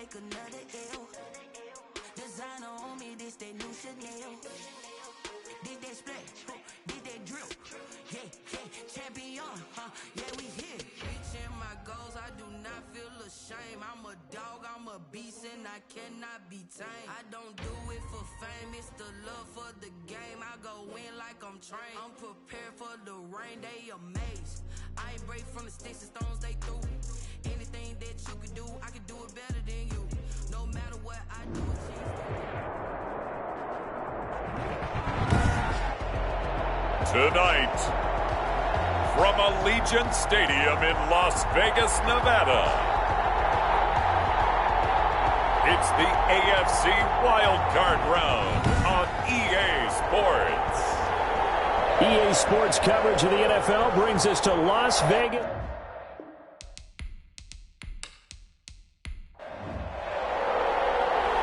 take another L. Designer on me, this that new Chanel. Did that splash, did that drip. Yeah, champion, yeah, we here. Reaching my goals, I do not feel ashamed. I'm a dog, I'm a beast, and I cannot be tamed. I don't do it for fame, it's the love for the game. I go in like I'm trained. I'm prepared for the rain, they amazed. I ain't break from the sticks and stones they threw. Anything that you can do, I can do it better than you. No matter what I do, Tonight, from Allegiant Stadium in Las Vegas, Nevada, it's the AFC Wildcard round on EA Sports. EA Sports coverage of the NFL brings us to Las Vegas.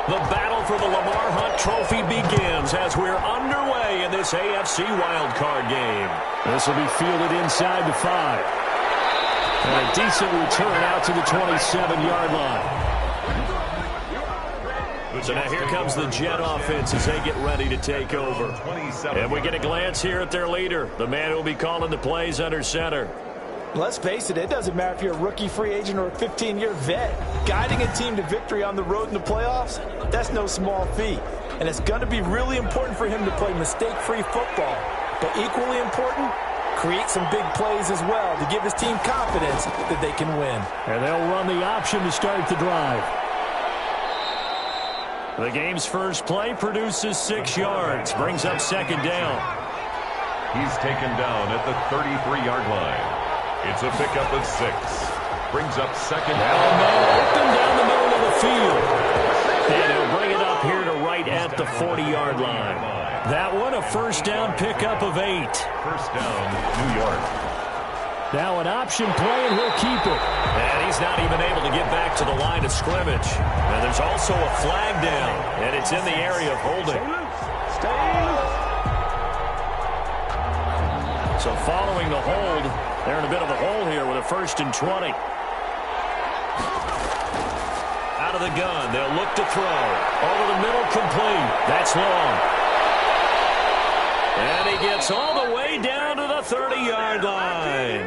The battle for the Lamar Hunt Trophy begins as we're underway in this AFC wildcard game. This will be fielded inside the 5. And a decent return out to the 27-yard line. So now here comes the Jet offense as they get ready to take over. And we get a glance here at their leader, the man who will be calling the plays under center. Let's face it, it doesn't matter if you're a rookie free agent or a 15-year vet. Guiding a team to victory on the road in the playoffs, that's no small feat. And it's going to be really important for him to play mistake-free football. But equally important, create some big plays as well to give his team confidence that they can win. And they'll run the option to start the drive. The game's first play produces 6 yards, brings up second down. He's taken down at the 33-yard line. It's a pickup of 6. Brings up second down. Open down the middle of the field. And he'll bring it up here to right at the 40-yard line. That one a first down pickup of 8. First down, New York. Now an option play, and he'll keep it. And he's not even able to get back to the line of scrimmage. And there's also a flag down, and it's in the area of holding. So following the hold, they're in a bit of a hole here with a 1st and 20. Out of the gun, they'll look to throw. Over the middle, complete. That's long. And he gets all the way down to the 30-yard line.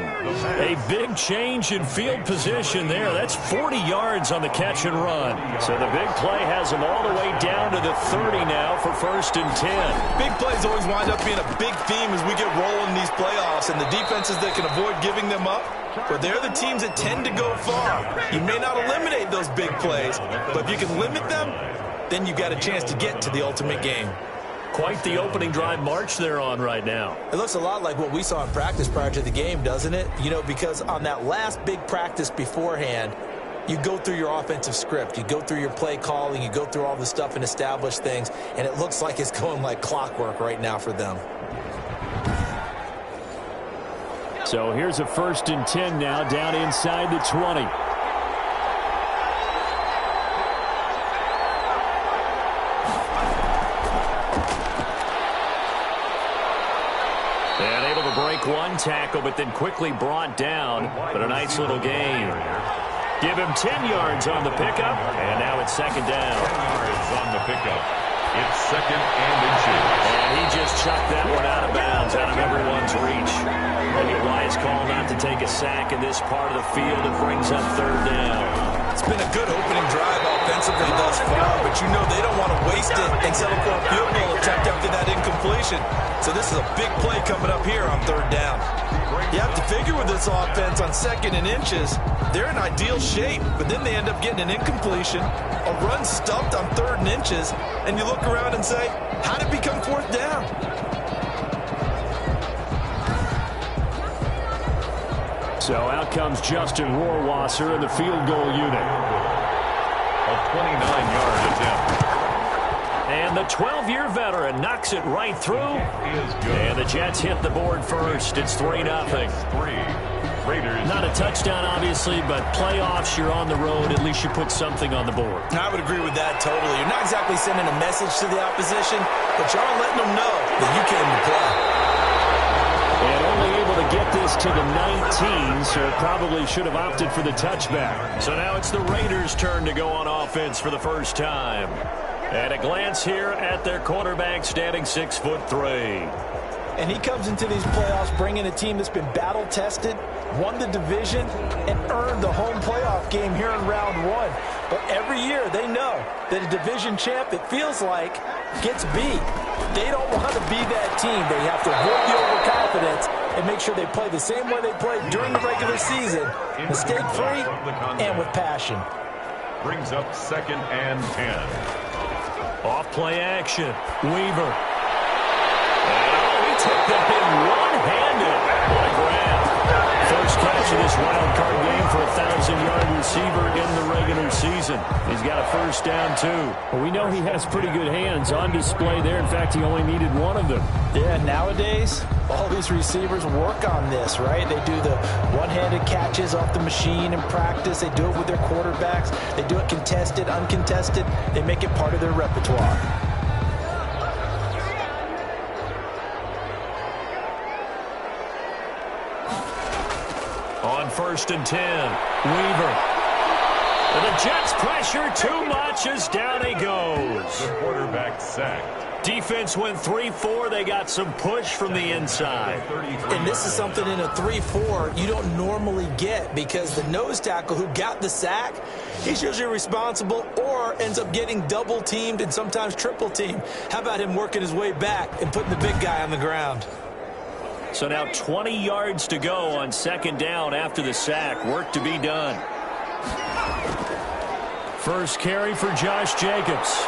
A big change in field position there. That's 40 yards on the catch and run. So the big play has him all the way down to the 30 now for 1st and 10. Big plays always wind up being a big theme as we get rolling in these playoffs. And the defenses that can avoid giving them up, but they're the teams that tend to go far. You may not eliminate those big plays, but if you can limit them, then you've got a chance to get to the ultimate game. Quite the opening drive march they're on right now. It looks a lot like what we saw in practice prior to the game, doesn't it? You know, because on that last big practice beforehand, you go through your offensive script. You go through your play calling. You go through all the stuff and establish things. And it looks like it's going like clockwork right now for them. So here's a 1st and 10 now down inside the 20. Break one tackle, but then quickly brought down. But a nice little gain. Give him 10 yards on the pickup, and now it's second down. 10 yards on the pickup. It's 2nd and inches. And he just chucked that one out of bounds, out of everyone's reach. Maybe a wise call not to take a sack in this part of the field. It brings up 3rd down. It's been a good opening drive offensively thus far, but you know they don't want to waste it and settle for a field goal attempt after that incompletion. So this is a big play coming up here on 3rd down. You have to figure with this offense on 2nd and inches, they're in ideal shape, but then they end up getting an incompletion, a run stuffed on 3rd and inches, and you look around and say, how did it become 4th down? So out comes Justin Rohrwasser in the field goal unit. A 29-yard attempt. And the 12-year veteran knocks it right through. And the Jets hit the board first. It's 3-0. Raiders. Not a touchdown, obviously, but playoffs, you're on the road. At least you put something on the board. I would agree with that totally. You're not exactly sending a message to the opposition, but you're letting them know that you came to play. And only able to to get this to the 19, so probably should have opted for the touchback. So now it's the Raiders' turn to go on offense for the first time. And a glance here at their quarterback, standing 6'3". And he comes into these playoffs bringing a team that's been battle-tested, won the division, and earned the home playoff game here in round one. But every year they know that a division champ, it feels like, gets beat. They don't want to be that team. They have to avoid the overconfidence and make sure they play the same way they played during the regular season, mistake-free and with passion. Brings up 2nd and 10. Off play action. Weaver. Took that in one-handed. What a grab. First catch of this wild card game for a 1,000-yard receiver in the regular season. He's got a first down, too. Well, we know he has pretty good hands on display there. In fact, he only needed one of them. Yeah, nowadays, all these receivers work on this, right? They do the one-handed catches off the machine in practice. They do it with their quarterbacks. They do it contested, uncontested. They make it part of their repertoire. On 1st and 10, Weaver. And the Jets pressure too much as down he goes. The quarterback sacked. Defense went 3-4. They got some push from the inside. And this is something in a 3-4 you don't normally get, because the nose tackle who got the sack, he's usually responsible or ends up getting double teamed and sometimes triple teamed. How about him working his way back and putting the big guy on the ground? So now 20 yards to go on 2nd down after the sack. Work to be done. First carry for Josh Jacobs.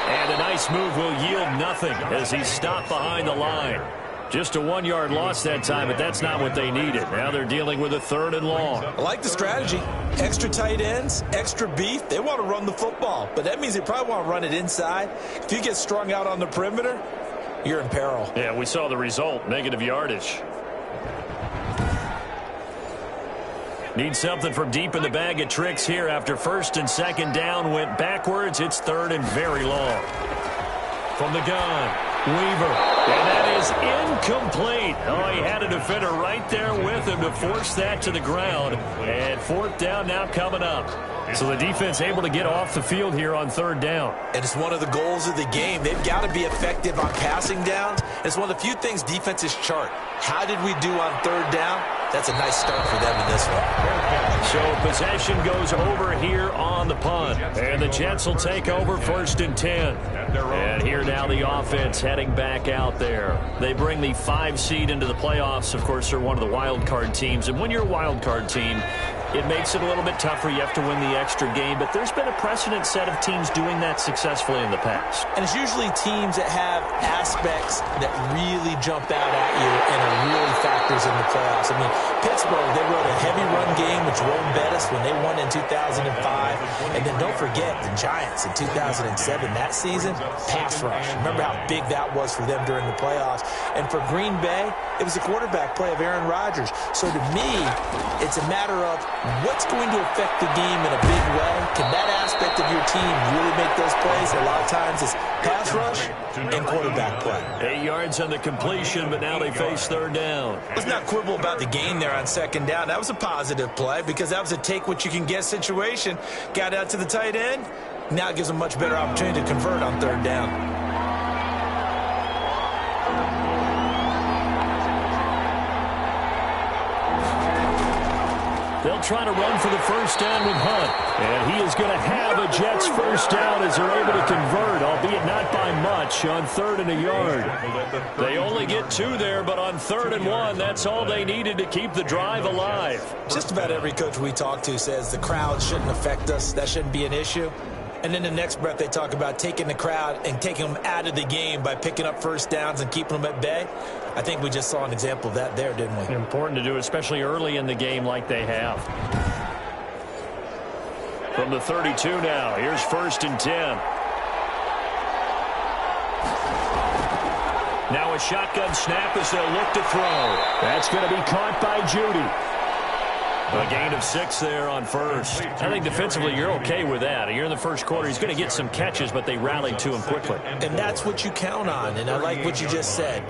And a nice move will yield nothing as he's stopped behind the line. Just a 1-yard loss that time, but that's not what they needed. Now they're dealing with a 3rd and long. I like the strategy. Extra tight ends, extra beef. They want to run the football, but that means they probably want to run it inside. If you get strung out on the perimeter, you're in peril. Yeah, we saw the result, negative yardage. Need something from deep in the bag of tricks here after 1st and 2nd down went backwards. It's 3rd and very long. From the gun, Weaver. And that is incomplete. Oh, he had a defender right there with him to force that to the ground. And 4th down now coming up. So the defense able to get off the field here on 3rd down. And it's one of the goals of the game. They've got to be effective on passing downs. It's one of the few things defenses chart. How did we do on 3rd down? That's a nice start for them in this one. So possession goes over here on the punt. And the Jets will take over 1st and 10. And here now the offense heading back out there. They bring the 5 seed into the playoffs. Of course, they're one of the wild card teams. And when you're a wild card team, it makes it a little bit tougher. You have to win the extra game. But there's been a precedent set of teams doing that successfully in the past. And it's usually teams that have aspects that really jump out at you and are really factors in the playoffs. I mean, Pittsburgh, they rode a heavy run game with Jerome Bettis when they won in 2005. And then don't forget the Giants in 2007. That season, pass rush. Remember how big that was for them during the playoffs. And for Green Bay, it was the quarterback play of Aaron Rodgers. So to me, it's a matter of what's going to affect the game in a big way. Can that aspect of your team really make those plays? A lot of times it's pass rush and quarterback play. 8 yards on the completion, but now they face 3rd down. Let's not quibble about the gain there on 2nd down. That was a positive play because that was a take-what-you-can-get situation. Got out to the tight end. Now it gives them a much better opportunity to convert on 3rd down. They'll try to run for the first down with Hunt. And he is going to have a Jets first down as they're able to convert, albeit not by much, on 3rd and a yard. They only get 2 there, but on 3rd and 1, that's all they needed to keep the drive alive. Just about every coach we talk to says the crowd shouldn't affect us. That shouldn't be an issue. And then the next breath they talk about taking the crowd and taking them out of the game by picking up first downs and keeping them at bay. I think we just saw an example of that there, didn't we? Important to do, especially early in the game like they have. From the 32 now, here's 1st and 10. Now a shotgun snap as they'll look to throw. That's going to be caught by Judy. A gain of 6 there on 1st. I think defensively you're okay with that. You're in the first quarter. He's going to get some catches, but they rallied to him quickly. And that's what you count on. And I like what you just said.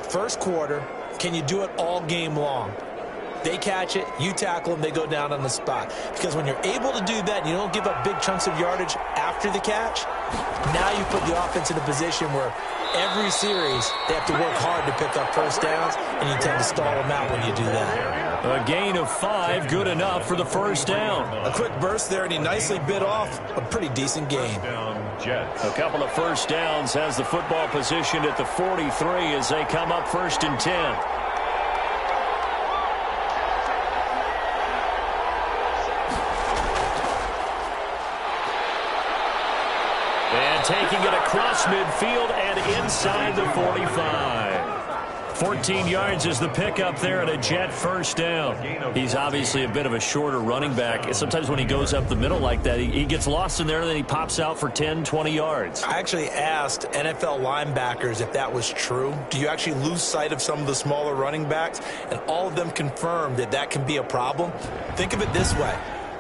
First quarter, can you do it all game long? They catch it, you tackle them, they go down on the spot. Because when you're able to do that and you don't give up big chunks of yardage after the catch, now you put the offense in a position where every series they have to work hard to pick up first downs, and you tend to stall them out when you do that. A gain of 5, good enough for the first down. A quick burst there, and he nicely bit off a pretty decent gain. A couple of first downs has the football positioned at the 43 as they come up 1st and 10. Taking it across midfield and inside the 45. 14 yards is the pickup there at a Jet first down. He's obviously a bit of a shorter running back. Sometimes when he goes up the middle like that, he gets lost in there, and then he pops out for 10, 20 yards. I actually asked NFL linebackers if that was true. Do you actually lose sight of some of the smaller running backs? And all of them confirmed that that can be a problem. Think of it this way.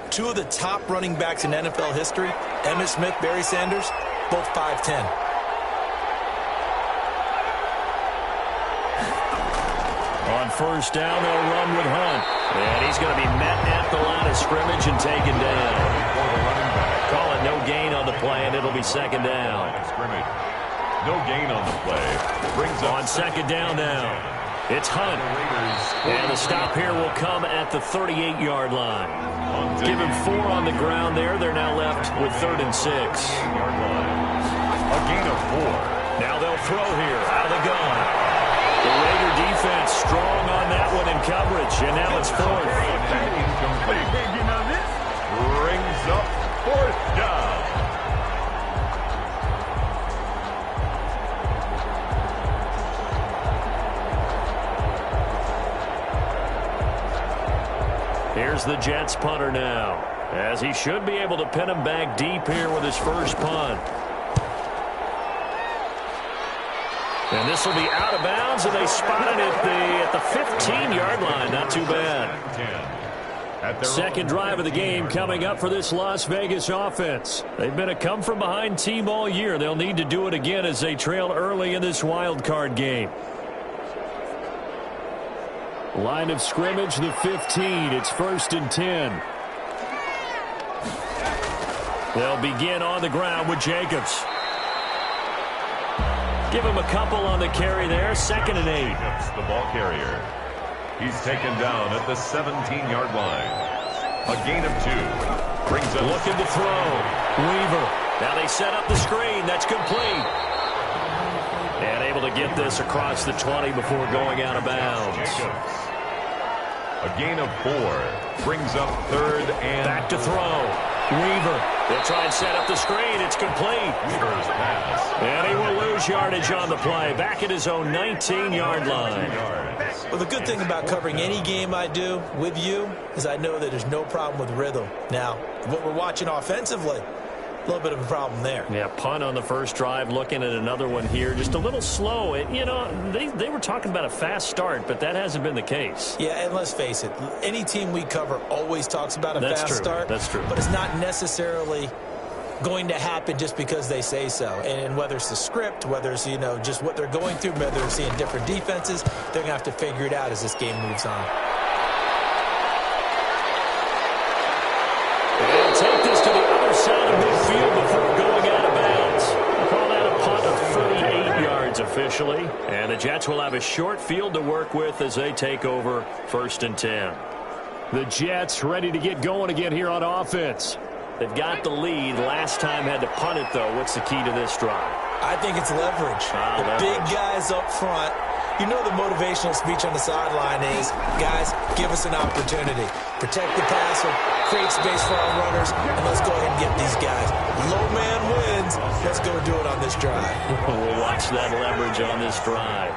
2 of the top running backs in NFL history, Emmitt Smith, Barry Sanders, both 5'10". On first down, they'll run with Hunt. And he's going to be met at the line of scrimmage and taken down. Call it no gain on the play, and it'll be 2nd down. No gain on the play. Brings up on 2nd down now. It's Hunt. And the stop here will come at the 38-yard line. Give him 4 on the ground there. They're now left with 3rd and 6. A gain of 4. Now they'll throw here out of the gun. The Raider defense strong on that one in coverage, and now it's 4th. Incomplete. Brings up 4th down. Here's the Jets punter now, as he should be able to pin him back deep here with his first punt. And this will be out of bounds, and they spotted it at the 15-yard line. Not too bad. Second drive of the game coming up for this Las Vegas offense. They've been a come-from-behind team all year. They'll need to do it again as they trail early in this wild card game. Line of scrimmage, the 15. It's 1st and 10. They'll begin on the ground with Jacobs. Give him a couple on the carry there. 2nd and 8. Jacobs, the ball carrier. He's taken down at the 17-yard line. A gain of 2. Brings up. Looking to throw. Weaver. Now they set up the screen. That's complete. And able to get this across the 20 before going out of bounds. Jacobs. A gain of 4. Brings up 3rd and back to throw. Weaver. They'll try and set up the screen. It's complete. Weaver's pass. And he will lose yardage on the play. Back at his own 19-yard line. Well, the good thing about covering any game I do with you is I know that there's no problem with rhythm. Now, what we're watching offensively, a little bit of a problem there. Yeah, punt on the first drive, looking at another one here. Just a little slow. You know, they were talking about a fast start, but that hasn't been the case. Yeah, and let's face it, any team we cover always talks about a fast start. That's true. But it's not necessarily going to happen just because they say so. And whether it's the script, whether it's, just what they're going through, whether they're seeing different defenses, they're going to have to figure it out as this game moves on. And take this to the other side of midfield before going out of bounds. We'll call that a punt of 38 yards officially. And the Jets will have a short field to work with as they take over 1st and 10. The Jets ready to get going again here on offense. They've got the lead. Last time had to punt it, though. What's the key to this drive? I think it's leverage. The big guys up front. You know the motivational speech on the sideline is, guys, give us an opportunity. Protect the passer, create space for our runners, and let's go ahead and get these guys. Low man wins. Let's go do it on this drive. We'll watch that leverage on this drive.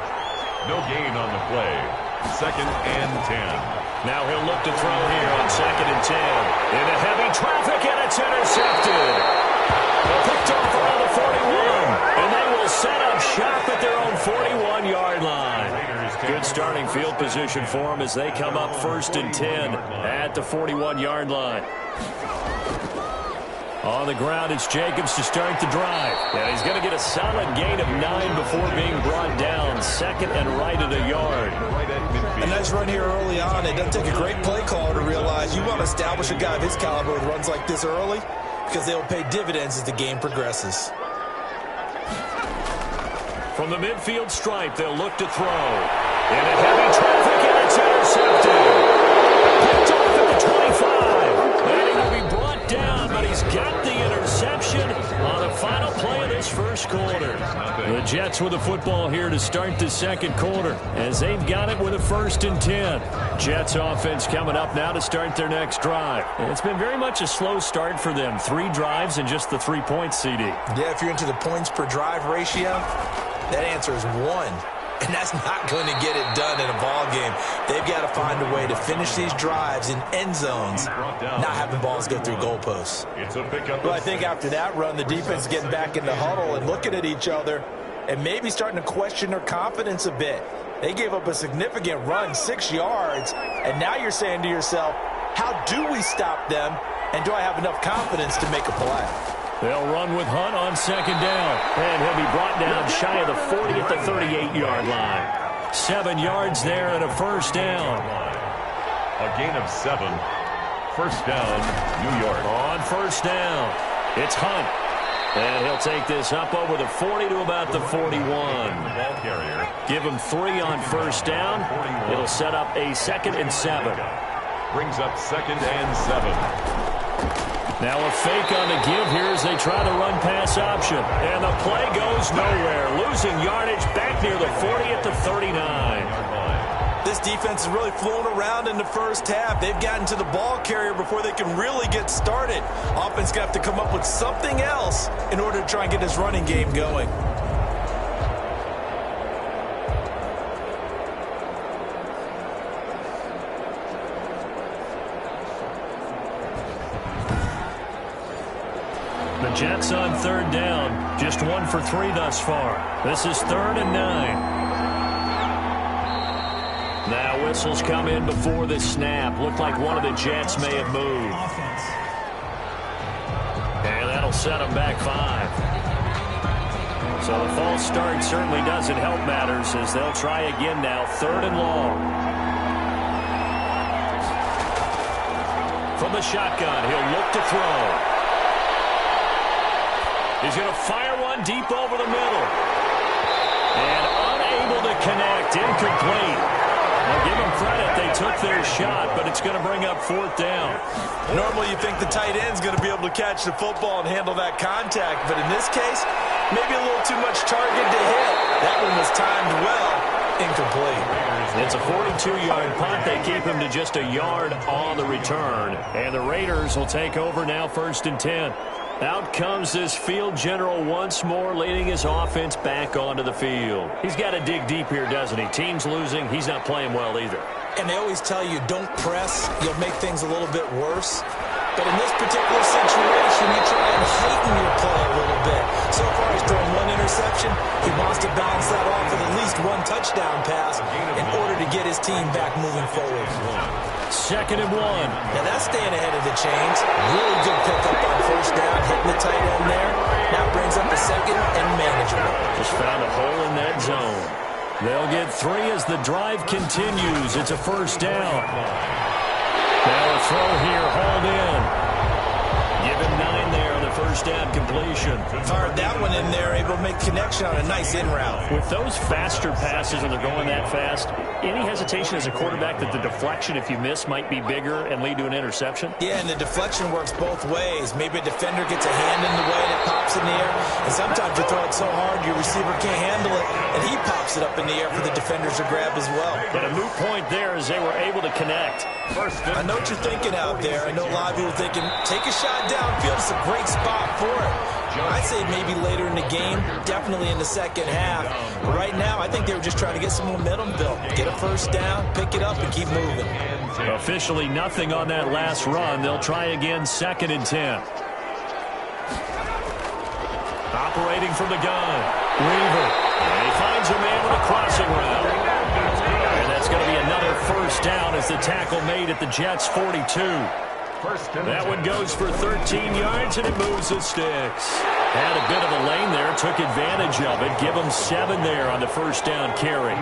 No gain on the play. 2nd and 10. Now he'll look to throw here on 2nd and 10. Into heavy traffic, and it's intercepted. Picked off around the 41. And they will set up shop at their own 41-yard line. Good starting field position for them as they come up 1st and 10 at the 41-yard line. On the ground, it's Jacobs to start the drive. And he's going to get a solid gain of 9 before being brought down. Second and right at a yard. A nice run here early on. It doesn't take a great play caller to realize you want to establish a guy of his caliber with runs like this early because they will pay dividends as the game progresses. From the midfield stripe, they'll look to throw. In a heavy traffic, and it's intercepted. Picked off at the 25. And he will be brought down, but he's got the interception on the final play of this first quarter. The Jets with the football here to start the second quarter as they've got it with a 1st and 10. Jets offense coming up now to start their next drive. And it's been very much a slow start for them. 3 drives and just the 3 points, CD. Yeah, if you're into the points per drive ratio, that answer is 1. And that's not going to get it done in a ball game. They've got to find a way to finish these drives in end zones, not having balls go through goalposts. Well, I think after that run, the defense is getting back in the huddle and looking at each other and maybe starting to question their confidence a bit. They gave up a significant run, 6 yards, and now you're saying to yourself, how do we stop them, and do I have enough confidence to make a play? They'll run with Hunt on 2nd down. And he'll be brought down shy of the 40 at the 38-yard line. 7 yards there and a 1st down. A gain of 7. 1st down, New York. On 1st down, it's Hunt. And he'll take this up over the 40 to about the 41. Ball carrier. Give him 3 on 1st down. It'll set up a 2nd and 7. Brings up 2nd and 7. Now a fake on the give here as they try to run pass option. And the play goes nowhere. Losing yardage back near the 40 at the 39. This defense is really flown around in the first half. They've gotten to the ball carrier before they can really get started. Offense got to come up with something else in order to try and get this running game going. The Jets on 3rd down. Just 1 for 3 thus far. This is 3rd and 9. Now whistles come in before the snap. Looked like one of the Jets may have moved. And that'll set them back 5. So the false start certainly doesn't help matters as they'll try again now. 3rd and long. From the shotgun, he'll look to throw. He's going to fire one deep over the middle. And unable to connect. Incomplete. I'll give them credit. They took their shot, but it's going to bring up 4th down. Normally you think the tight end's going to be able to catch the football and handle that contact, but in this case, maybe a little too much target to hit. That one was timed well. Incomplete. It's a 42-yard punt. They keep him to just a yard on the return. And the Raiders will take over now 1st and 10. Out comes this field general once more, leading his offense back onto the field. He's got to dig deep here, doesn't he? Team's losing. He's not playing well either. And they always tell you, don't press. You'll make things a little bit worse. But in this particular situation, you try and heighten your play a little bit. So far, he's thrown 1 interception. He wants to balance that off with at least 1 touchdown pass in order to get his team back moving forward. 2nd and 1. Now that's staying ahead of the chains. Really good pickup on 1st down, hitting the tight end there. Now brings up a 2nd and manageable. Just found a hole in that zone. They'll get 3 as the drive continues. It's a 1st down. Now a throw here, hauled in. Give him 9 there on the 1st down completion. Fired that one in there, able to make connection on a nice in route. With those faster passes and they're going that fast, any hesitation as a quarterback that the deflection, if you miss, might be bigger and lead to an interception? Yeah, and the deflection works both ways. Maybe a defender gets a hand in the way and it pops in the air. And sometimes you throw it so hard your receiver can't handle it, and he pops it up in the air for the defenders to grab as well. But a moot point there as they were able to connect. I know what you're thinking out there. I know a lot of people are thinking, take a shot downfield. It's a great spot for it. I'd say maybe later in the game, definitely in the second half. But right now, I think they were just trying to get some momentum built. Get a 1st down, pick it up, and keep moving. Officially nothing on that last run. They'll try again 2nd and 10. Operating from the gun. Weaver. And he finds a man with a crossing route. And that's going to be another 1st down as the tackle made at the Jets' 42. That one goes for 13 yards, and it moves the sticks. Had a bit of a lane there, took advantage of it. Give them 7 there on the first down carry.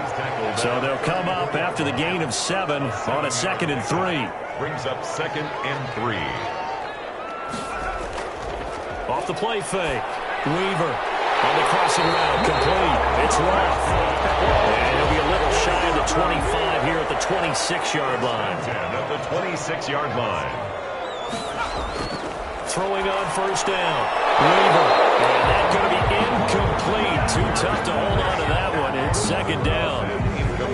So they'll come up after the gain of 7 on a 2nd and 3. Brings up 2nd and 3. Off the play fake. Weaver on the crossing route, complete. It's Ruff. And he'll be a little shy of the 25 here at the 26-yard line. At the 26-yard line. Throwing on first down. Weaver. And that's going to be incomplete. Too tough to hold on to that one. It's 2nd down.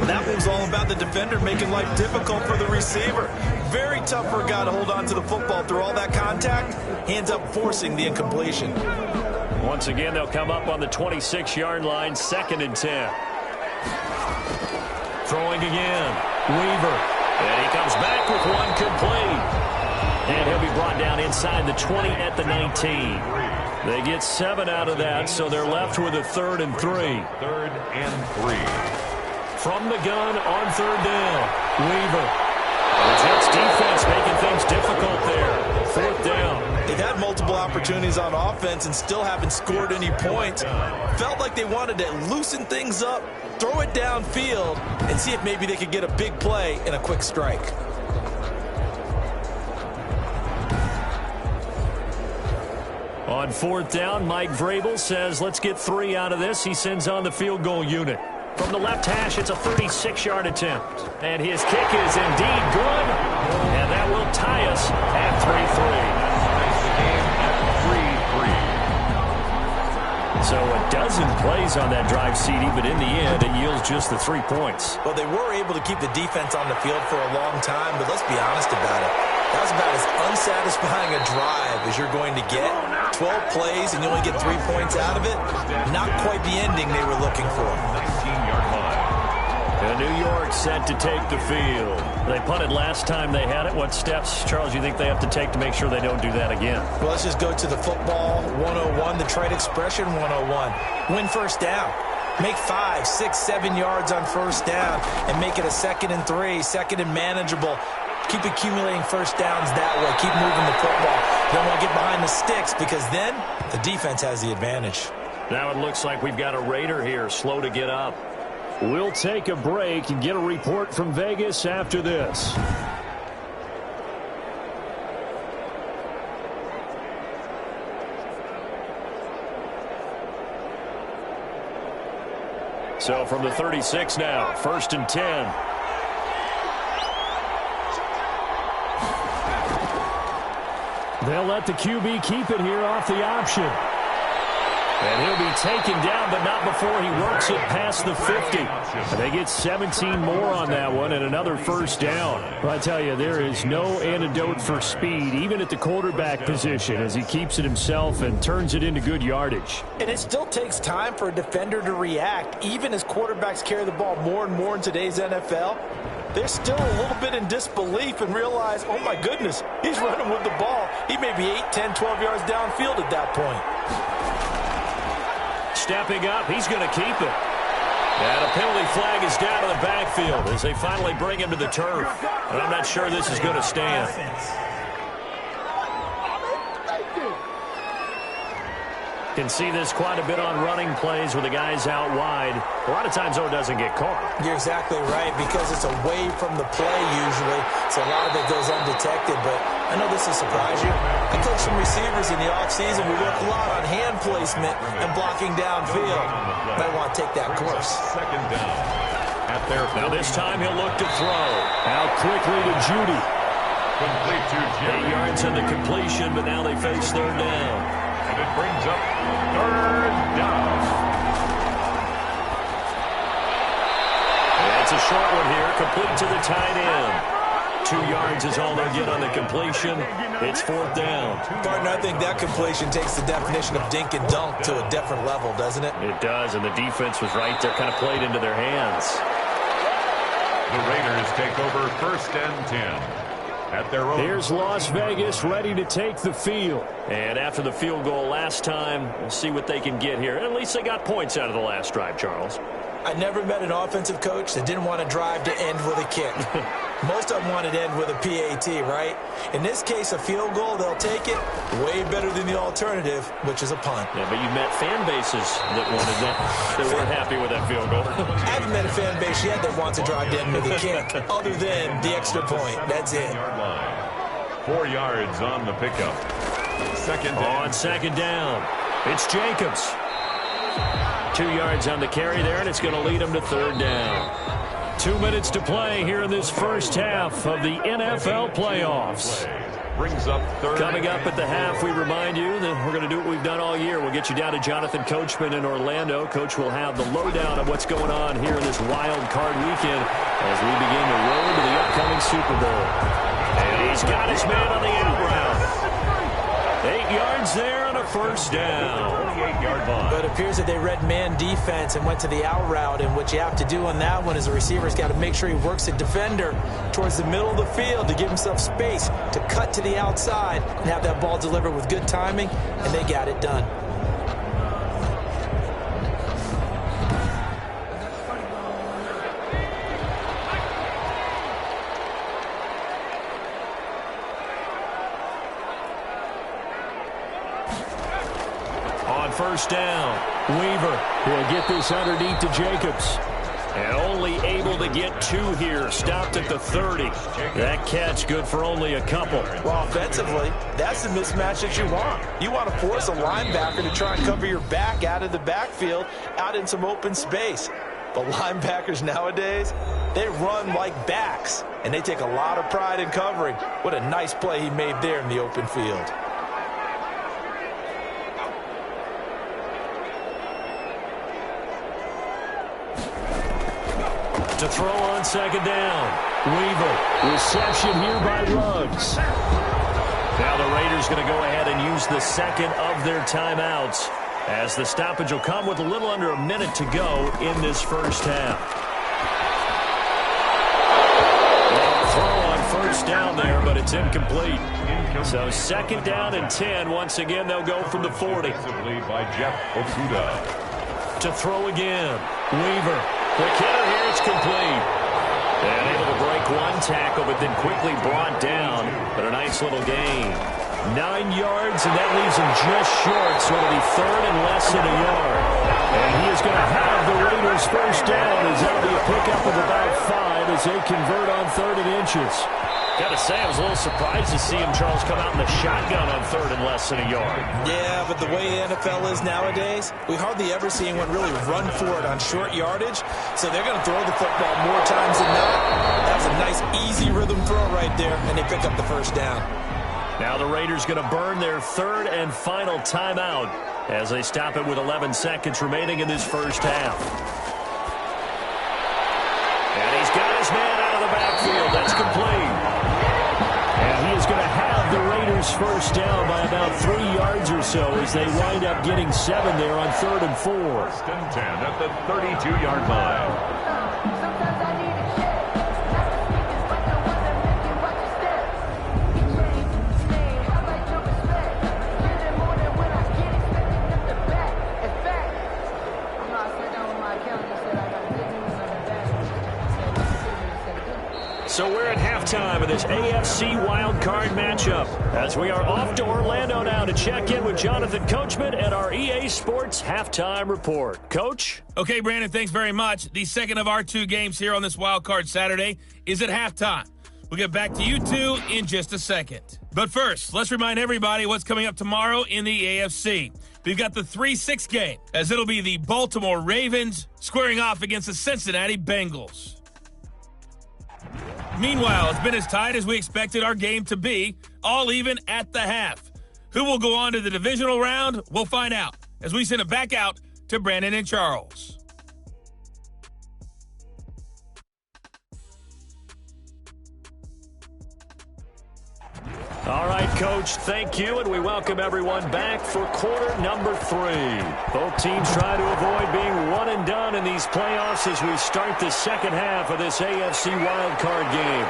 That one's all about the defender making life difficult for the receiver. Very tough for a guy to hold on to the football through all that contact. Hands up, forcing the incompletion. Once again, they'll come up on the 26-yard line, 2nd and 10. Throwing again. Weaver. And he comes back with one complete. And he'll be brought down inside the 20 at the 19. They get 7 out of that, so they're left with a 3rd and 3. 3rd and 3. From the gun on 3rd down. Weaver. The Jets defense making things difficult there. 4th down. They've had multiple opportunities on offense and still haven't scored any points. Felt like they wanted to loosen things up, throw it downfield, and see if maybe they could get a big play and a quick strike. On 4th down, Mike Vrabel says, let's get 3 out of this. He sends on the field goal unit. From the left hash, it's a 36-yard attempt. And his kick is indeed good. And that will tie us at 3-3. So a dozen plays on that drive, CD, but in the end, it yields just the 3 points. Well, they were able to keep the defense on the field for a long time, but let's be honest about it. That was about as unsatisfying a drive as you're going to get. 12 plays and you only get 3 points out of it. Not quite the ending they were looking for. 19-yard line. And New York set to take the field. They punted last time they had it. What steps, Charles, you think they have to take to make sure they don't do that again? Well, let's just go to the football 101, the trade expression 101. Win first down. Make 5, 6, 7 yards on first down and make it a 2nd and 3, 2nd and manageable. Keep accumulating first downs that way. Keep moving the football. You don't want to get behind the sticks because then the defense has the advantage. Now it looks like we've got a Raider here, slow to get up. We'll take a break and get a report from Vegas after this. So from the 36 now, 1st and 10. They'll let the QB keep it here off the option. And he'll be taken down, but not before he works it past the 50. And they get 17 more on that one and another first down. Well, I tell you, there is no antidote for speed, even at the quarterback position, as he keeps it himself and turns it into good yardage. And it still takes time for a defender to react, even as quarterbacks carry the ball more and more in today's NFL. They're still a little bit in disbelief and realize, oh my goodness, he's running with the ball. He may be 8, 10, 12 yards downfield at that point. Stepping up, he's going to keep it. And a penalty flag is down to the backfield as they finally bring him to the turf. And I'm not sure this is going to stand. Can see this quite a bit on running plays with the guys out wide. A lot of times, though, it doesn't get caught. You're exactly right, because it's away from the play usually, so a lot of it goes undetected. But I know this will surprise you. I coach some receivers in the offseason. We work a lot on hand placement and blocking downfield. Might want to take that course. 2nd down. At their now this time he'll look to throw. Out quickly to Judy. complete to Jerry. 8 yards in the completion, but now they face 3rd down. And it brings up 3rd down. It's a short one here, complete to the tight end. 2 yards is all they'll get on the completion. It's 4th down. Partner, I think that completion takes the definition of dink and dunk to a different level, doesn't it? It does, and the defense was right there, kind of played into their hands. The Raiders take over 1st and 10. At their own. Here's Las Vegas ready to take the field. And after the field goal last time, we'll see what they can get here. At least they got points out of the last drive, Charles. I never met an offensive coach that didn't want to drive to end with a kick. Most of them want it to end with a PAT, right? In this case, a field goal, they'll take it way better than the alternative, which is a punt. Yeah, but you met fan bases that wanted that, that weren't happy with that field goal. I haven't met a fan base yet that wants to drive to end with a kick, other than the extra point. That's it. 4 yards on the pickup. On second down, it's Jacobs. 2 yards on the carry there, and it's going to lead him to third down. 2 minutes to play here in this first half of the NFL playoffs. Brings up third. Coming up at the half, we remind you that we're going to do what we've done all year. We'll get you down to Jonathan Coachman in Orlando. Coach will have the lowdown of what's going on here in this wild card weekend as we begin the road to the upcoming Super Bowl. And he's got his man on the out route. 8 yards there on a first down. 48-yard line. But it appears that they read man defense and went to the out route. And what you have to do on that one is the receiver's got to make sure he works the defender towards the middle of the field to give himself space to cut to the outside and have that ball delivered with good timing. And they got it done. First down. Weaver will get this underneath to Jacobs. And only able to get 2 here. Stopped at the 30. That catch good for only a couple. Well, offensively, that's the mismatch that you want. You want to force a linebacker to try and cover your back out of the backfield, out in some open space. But linebackers nowadays, they run like backs, and they take a lot of pride in covering. What a nice play he made there in the open field. To throw on second down. Weaver. Reception here by Ruggs. Now the Raiders going to go ahead and use the second of their timeouts as the stoppage will come with a little under a minute to go in this first half. Throw on first down there, but it's incomplete. So second down and 10. Once again, they'll go from the 40. By Jeff Okudah. To throw again. Weaver. Quick hitter here, it's complete. And able to break one tackle, but then quickly brought down. But a nice little gain. 9 yards, and that leaves him just short. So it'll be third and less than a yard. And he is going to have the Raiders first down as that'll be a pickup of about 5 as they convert on third and inches. Got to say, I was a little surprised to see him, Charles, come out in the shotgun on third and less than a yard. Yeah, but the way the NFL is nowadays, we hardly ever see anyone really run for it on short yardage. So they're going to throw the football more times than not. That was a nice, easy rhythm throw right there, and they pick up the first down. Now the Raiders going to burn their third and final timeout as they stop it with 11 seconds remaining in this first half. And he's got his man out of the backfield. That's complete. And he is going to have the Raiders first down by about 3 yards or so as they wind up getting 7 there on third and 4. First and 10 at the 32-yard line. So we're at halftime of this AFC wildcard matchup as we are off to Orlando now to check in with Jonathan Coachman at our EA Sports Halftime Report. Coach? Okay, Brandon, thanks very much. The second of our 2 games here on this wildcard Saturday is at halftime. We'll get back to you two in just a second. But first, let's remind everybody what's coming up tomorrow in the AFC. We've got the 3-6 game, as it'll be the Baltimore Ravens squaring off against the Cincinnati Bengals. Meanwhile, it's been as tight as we expected our game to be, all even at the half. Who will go on to the divisional round? We'll find out as we send it back out to Brandon and Charles. All right, Coach, thank you, and we welcome everyone back for quarter number 3. Both teams try to avoid being one and done in these playoffs as we start the second half of this AFC wildcard game.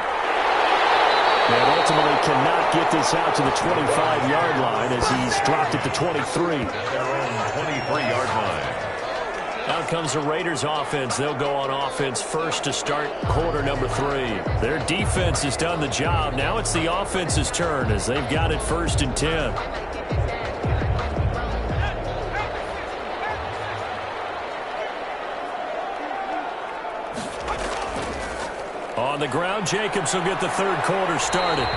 And ultimately cannot get this out to the 25-yard line as he's dropped at the 23. Their own 23-yard line. Out comes the Raiders offense. They'll go on offense first to start quarter number 3. Their defense has done the job. Now it's the offense's turn as they've got it 1st and 10. On the ground, Jacobs will get the 3rd quarter started.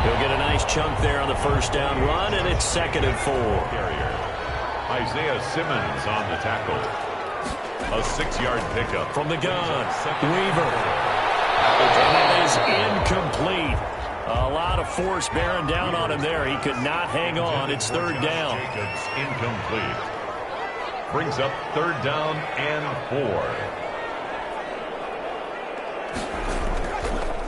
He'll get a nice chunk there on the 1st down run, and it's 2nd and 4. Isaiah Simmons on the tackle. A 6-yard pickup. From the gun, Weaver. And it is incomplete. A lot of force bearing down on him there. He could not hang on. It's 3rd down. Jacobs incomplete. Brings up 3rd down and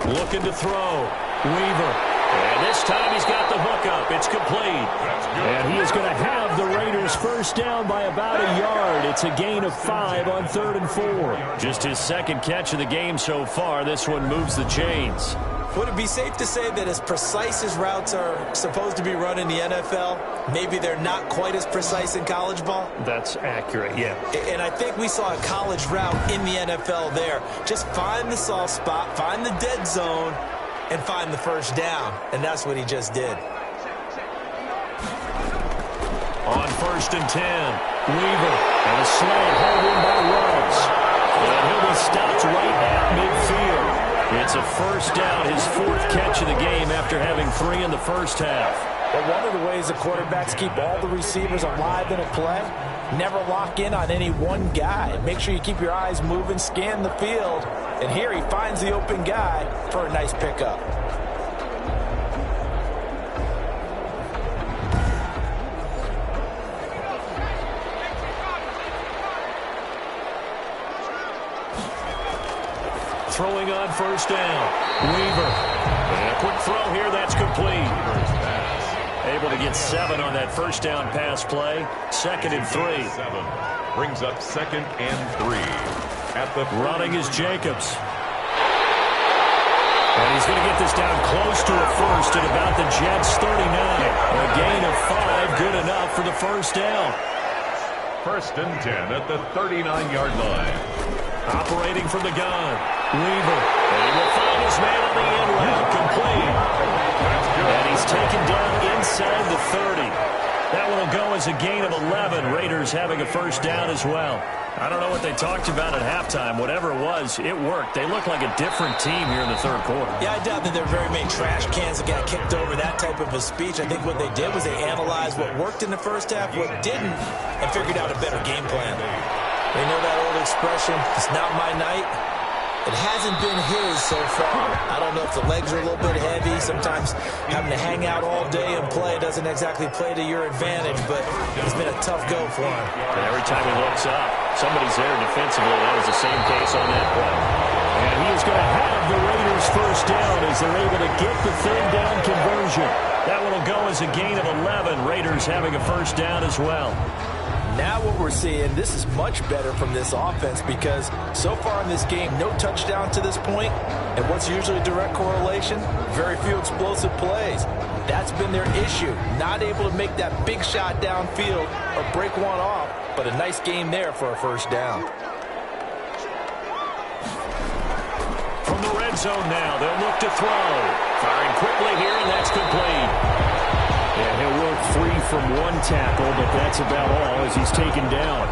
4. Looking to throw. Weaver. And this time he's got the hook up. It's complete. And he is going to have the Raiders 1st down by about a yard. It's a gain of 5 on 3rd and 4. Just his 2nd catch of the game so far. This one moves the chains. Would it be safe to say that as precise as routes are supposed to be run in the NFL, maybe they're not quite as precise in college ball? That's accurate, yeah. And I think we saw a college route in the NFL there. Just find the soft spot, find the dead zone, and find the 1st down. And that's what he just did. On 1st and 10, Weaver. And a slant held in by Ruggs. And he'll be stopped right at midfield. It's a 1st down, his 4th catch of the game after having 3 in the 1st half. But one of the ways the quarterbacks keep all the receivers alive in a play, never lock in on any one guy. Make sure you keep your eyes moving, scan the field. And here he finds the open guy for a nice pickup. Throwing on 1st down. Weaver. And a quick throw here. That's complete. Able to get 7 on that 1st down pass play. 2nd and 3. 7. Brings up 2nd and 3. At the running is Jacobs. And he's going to get this down close to a 1st at about the Jets' 39. A gain of 5. Good enough for the 1st down. 1st and 10 at the 39-yard line. Operating from the gun. Weaver. And he will find his man on the end route. Complete. And he's taken down inside the 30. That one will go as a gain of 11. Raiders having a 1st down as well. I don't know what they talked about at halftime. Whatever it was, it worked. They look like a different team here in the 3rd quarter. Yeah, I doubt that there are very many trash cans that got kicked over that type of a speech. I think what they did was they analyzed what worked in the 1st half, what didn't, and figured out a better game plan. They know that old expression, it's not my night. It hasn't been his so far. I don't know if the legs are a little bit heavy. Sometimes having to hang out all day and play doesn't exactly play to your advantage, but it's been a tough go for him. And every time he looks up, somebody's there defensively. That was the same case on that play. And he is going to have the Raiders 1st down as they're able to get the 3rd down conversion. That one will go as a gain of 11. Raiders having a 1st down as well. Now what we're seeing, this is much better from this offense because so far in this game, no touchdown to this point, and what's usually a direct correlation? Very few explosive plays. That's been their issue, not able to make that big shot downfield or break one off, but a nice game there for a 1st down. From the red zone now, they'll look to throw. Firing quickly here, and that's complete. And he'll work free from one tackle, but that's about all as he's taken down.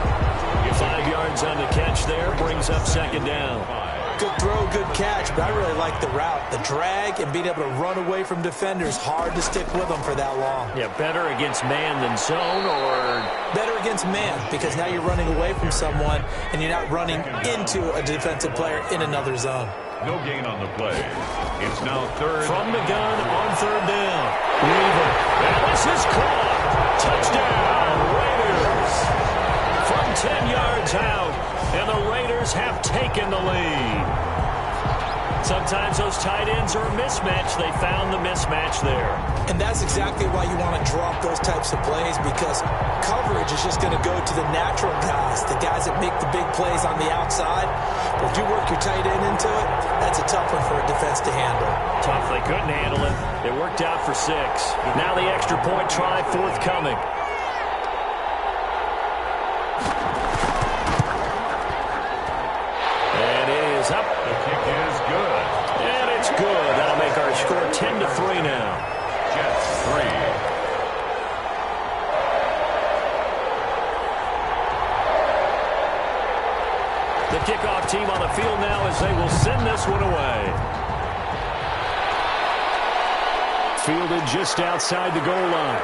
5 yards on the catch there, brings up 2nd down. Good throw, good catch, but I really like the route. The drag and being able to run away from defenders, hard to stick with them for that long. Yeah, better against man than zone, or better against man, because now you're running away from someone and you're not running into a defensive player in another zone. No gain on the play. It's now 3rd. From the gun on 3rd down. Weaver. And this is caught. Touchdown, Raiders. From 10 yards out, and the Raiders have taken the lead. Sometimes those tight ends are a mismatch. They found the mismatch there. And that's exactly why you want to drop those types of plays, because coverage is just going to go to the natural guys, the guys that make the big plays on the outside. But if you work your tight end into it, that's a tough one for a defense to handle. Tough. They couldn't handle it. It worked out for 6. Now the extra point try forthcoming. The kickoff team on the field now as they will send this one away. Fielded just outside the goal line.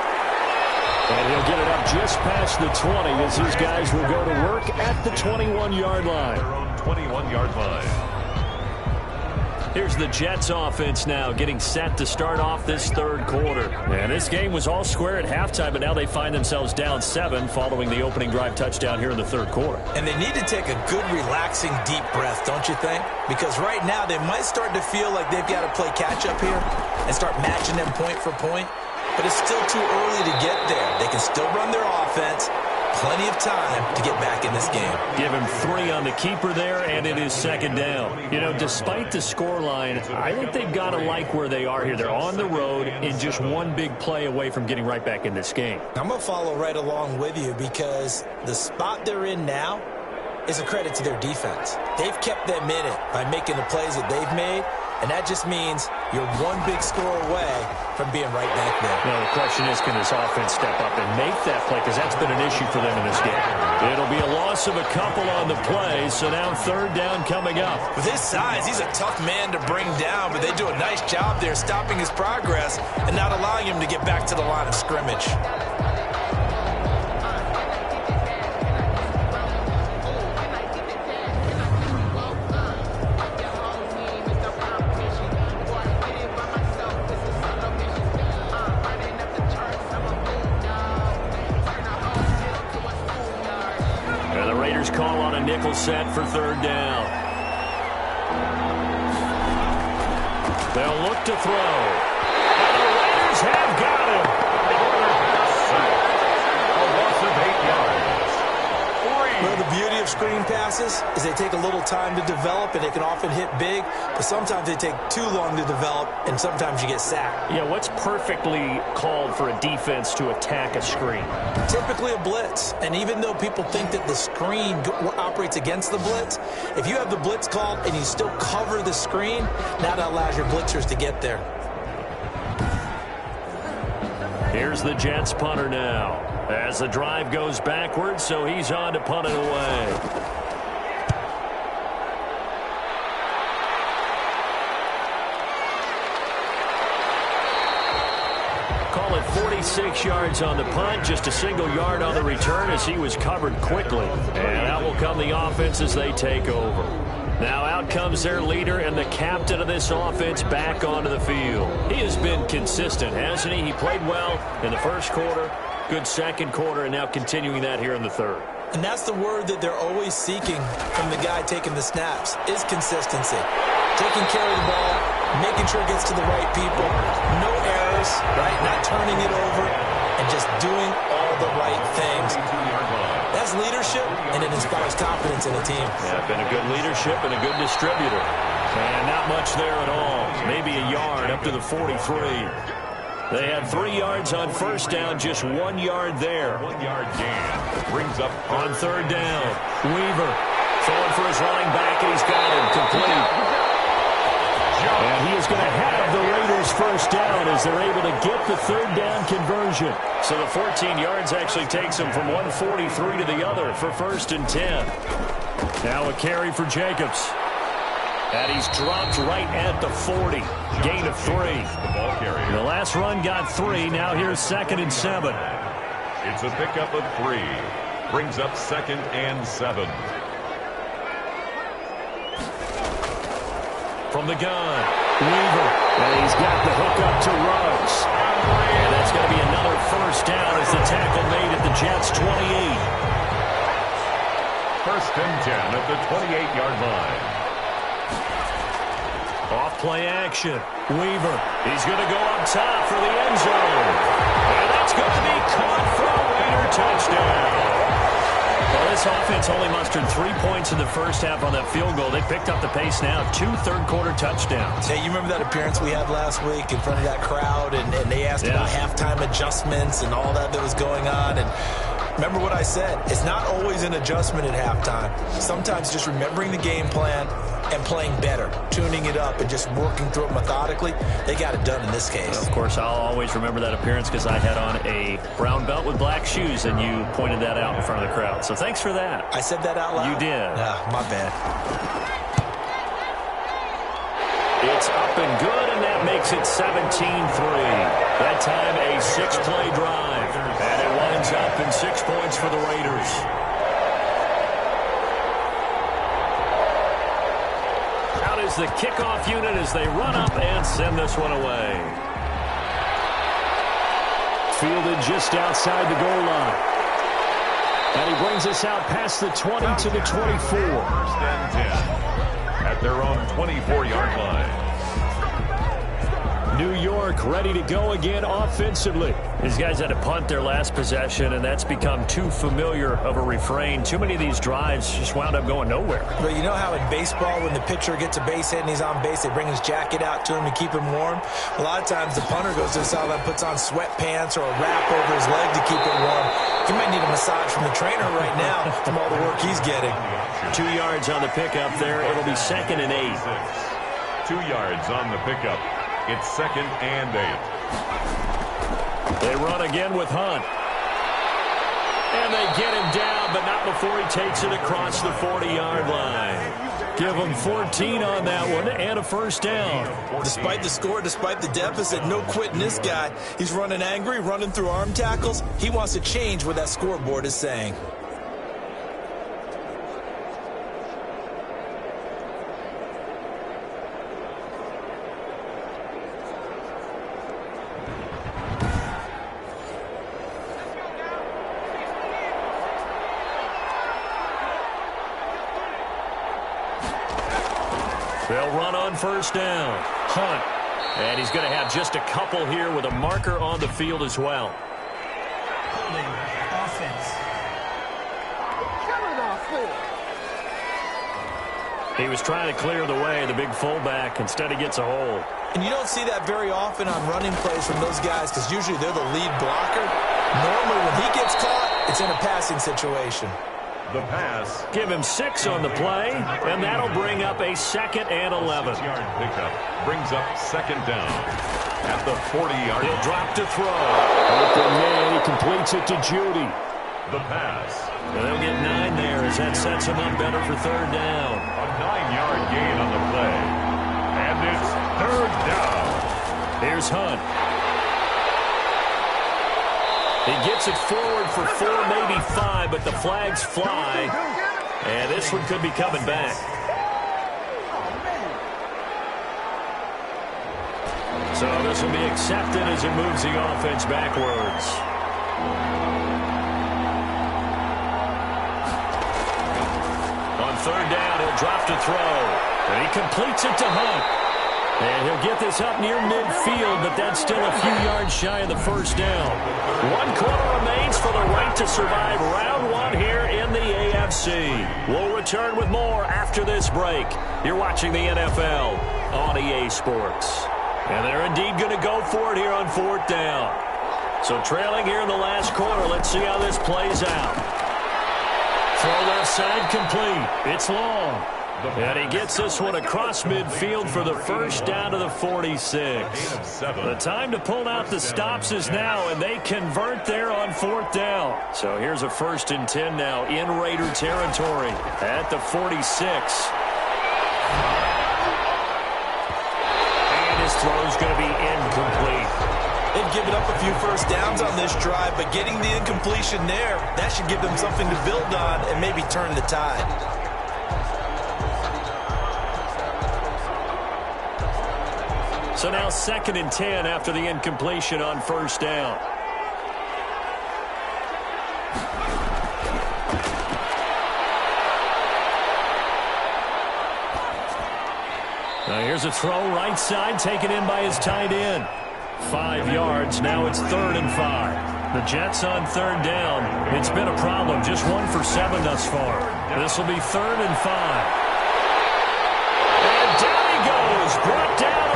And he'll get it up just past the 20 as his guys will go to work at the 21-yard line. Their own 21-yard line. Here's the Jets offense now getting set to start off this third quarter. And this game was all square at halftime, but now they find themselves down 7 following the opening drive touchdown here in the third quarter. And they need to take a good, relaxing, deep breath, don't you think? Because right now they might start to feel like they've got to play catch-up here and start matching them point for point. But it's still too early to get there. They can still run their offense. Plenty of time to get back in this game. Give him 3 on the keeper there, and it is second down. You know, despite the scoreline, I think they've got to like where they are here. They're on the road and just one big play away from getting right back in this game. I'm going to follow right along with you because the spot they're in now is a credit to their defense. They've kept them in it by making the plays that they've made, and that just means you're one big score away from being right back there. Now, the question is, can this offense step up and make that play? Because that's been an issue for them in this game. It'll be a loss of a couple on the play, so now third down coming up. With his size, he's a tough man to bring down, but they do a nice job there stopping his progress and not allowing him to get back to the line of scrimmage. Call on a nickel set for third down. They'll look to throw. And the Raiders have got him. A loss of 8 yards. Well, the beauty of screen passes is they take a little time to develop, and they can often hit big, but sometimes they take too long to develop, and sometimes you get sacked. Yeah, what's perfectly called for a defense to attack a screen? Typically a blitz, and even though people think that the screen operates against the blitz, if you have the blitz called and you still cover the screen, now that allows your blitzers to get there. Here's the Jets punter now as the drive goes backwards, so he's on to punt it away. Call it 46 yards on the punt, just a single yard on the return as he was covered quickly. And out will come the offense as they take over. Now out comes their leader and the captain of this offense back onto the field. He has been consistent, hasn't he? He played well in the first quarter, good second quarter, and now continuing that here in the third. And that's the word that they're always seeking from the guy taking the snaps, is consistency. Taking care of the ball, making sure it gets to the right people, no errors, right? Not turning it over, and just doing all the right things. That's leadership, and it inspires confidence in a team. Yeah, been a good leadership and a good distributor. And not much there at all. Maybe a yard up to the 43. They had 3 yards on first down, just 1 yard there. 1 yard gain. Brings up on third down. Weaver throwing for his running back, and he's got him complete. And he is going to have the Raiders first down as they're able to get the third down conversion. So the 14 yards actually takes him from 143 to the other for first and 10. Now a carry for Jacobs. And he's dropped right at the 40. Gain of 3. the ball carrier. The last run got 3. Now here's second and 7. It's a pickup of 3. Brings up second and 7. From the gun, Weaver, and he's got the hook up to Ruggs. And that's going to be another first down as the tackle made at the Jets' 28. First and 10 at the 28-yard line. Off play action, Weaver. He's going to go up top for the end zone. And that's going to be caught for a Raider touchdown. Well, this offense only mustered 3 points in the first half on that field goal. They picked up the pace now. 2 third-quarter touchdowns. Hey, you remember that appearance we had last week in front of that crowd, and they asked about halftime adjustments and all that was going on. And remember what I said. It's not always an adjustment at halftime. Sometimes just remembering the game plan, and playing better, tuning it up and just working through it methodically. They got it done in this case. Well, of course, I'll always remember that appearance because I had on a brown belt with black shoes, and you pointed that out in front of the crowd. So thanks for that. I said that out loud? You did. My bad. It's up and good, and that makes it 17-3. That time a 6-play drive, and it winds up in 6 points for the Raiders. Out is the kickoff unit as they run up and send this one away. Fielded just outside the goal line. And he brings us out past the 20 to the 24. First and 10 at their own 24-yard line. New York ready to go again offensively. These guys had to punt their last possession, and that's become too familiar of a refrain. Too many of these drives just wound up going nowhere. But you know how in baseball, when the pitcher gets a base hit and he's on base, they bring his jacket out to him to keep him warm? A lot of times the punter goes to the sideline, puts on sweatpants or a wrap over his leg to keep it warm. He might need a massage from the trainer right now from all the work he's getting. 2 yards on the pickup there. It'll be 2nd and 8. 2 yards on the pickup. It's 2nd and 8. They run again with Hunt. And they get him down, but not before he takes it across the 40-yard line. Give him 14 on that one and a first down. Despite the score, despite the deficit, no quitting this guy. He's running angry, running through arm tackles. He wants to change what that scoreboard is saying. They'll run on first down. Hunt. And he's going to have just a couple here with a marker on the field as well. Holding offense. He was trying to clear the way, the big fullback. Instead, he gets a hold. And you don't see that very often on running plays from those guys because usually they're the lead blocker. Normally, when he gets caught, it's in a passing situation. The pass. Give him 6 on the play, and that'll bring up a 2nd and 11. 6-yard pickup brings up 2nd down at the 40-yard line. He'll drop to throw. Open man, he completes it to Judy. The pass. And they'll get 9 there as that sets him up better for 3rd down. A 9-yard gain on the play. And it's 3rd down. Here's Hunt. He gets it forward for 4, maybe 5, but the flags fly. And this one could be coming back. So this will be accepted as it moves the offense backwards. On 3rd down, he'll drop to throw. And he completes it to Hunt. And he'll get this up near midfield, but that's still a few yards shy of the first down. 1 quarter remains for the right to survive round 1 here in the AFC. We'll return with more after this break. You're watching the NFL on EA Sports. And they're indeed going to go for it here on 4th down. So trailing here in the last quarter, let's see how this plays out. Throw left side complete. It's long. And he gets this one across midfield for the first down to the 46. The time to pull out the stops is now, and they convert there on 4th down. So here's a 1st and 10 now in Raider territory at the 46. And his throw's going to be incomplete. They've given up a few first downs on this drive, but getting the incompletion there, that should give them something to build on and maybe turn the tide. So now 2nd and 10 after the incompletion on 1st down. Now here's a throw right side taken in by his tight end. 5 yards. Now it's 3rd and 5. The Jets on 3rd down. It's been a problem. Just 1 for 7 thus far. This will be 3rd and 5. And down he goes. Brought down.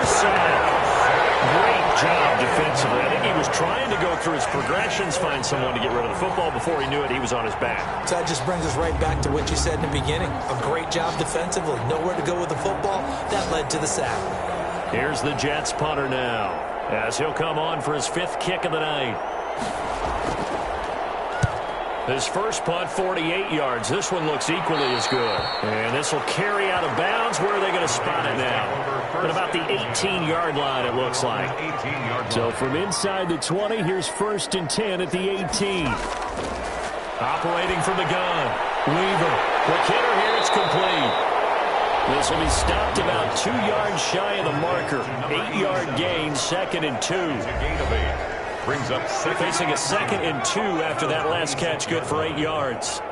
Great job defensively. I think he was trying to go through his progressions, find someone to get rid of the football. Before he knew it, he was on his back. So that just brings us right back to what you said in the beginning. A great job defensively. Nowhere to go with the football. That led to the sack. Here's the Jets punter now, as he'll come on for his 5th kick of the night. His first punt, 48 yards. This one looks equally as good. And this will carry out of bounds. Where are they going to spot it now? At about the 18-yard line, it looks like. So from inside the 20, here's 1st and 10 at the 18. Operating from the gun. Weaver. Quick hitter here. It's complete. This will be stopped about 2 yards shy of the marker. 8-yard gain, 2nd and 2. Brings up second. Facing a 2nd and 2 after that last catch, good for 8 yards.